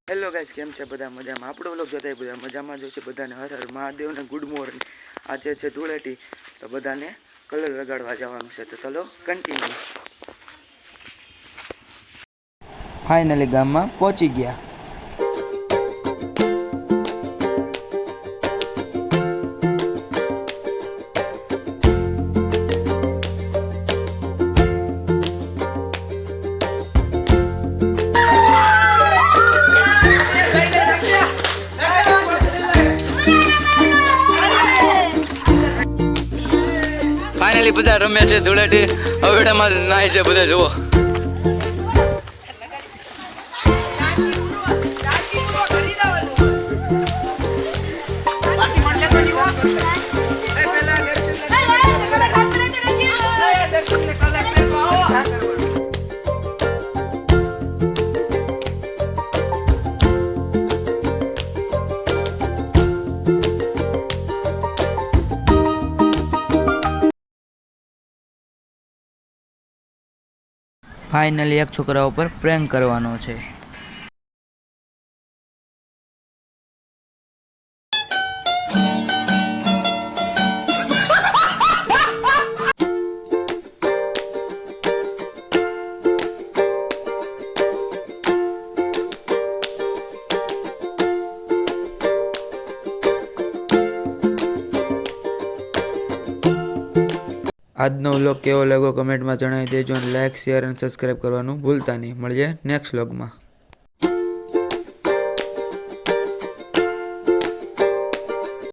Hello guys, કેમ છે બધા? મજામાં? આપણો વ્લોગ જોતા બધા મજામાં જ છે. બધાને હર હર મહાદેવને ગુડ મોર્નિંગ. આજે છે ધૂળેટી, તો બધાને કલર લગાડવા જવાનું છે. તો ચલો કન્ટિન્યુ. ફાઇનલી ગામમાં પહોંચી ગયા. ફાઇનલી બધા રમે છે ધૂળેટી. હવેડામાં નાય છે બધા. જુઓ, ફાઇનલી એક છોકરા ઉપર પ્રેન્ક કરવાનો છે. આજનો વ્લોગ કેવો લાગ્યો કમેન્ટમાં જણાવી દેજો અને લાઇક, શેર અને સબસ્ક્રાઈબ કરવાનું ભૂલતા નહીં. મળીએ નેક્સ્ટ વ્લોગમાં.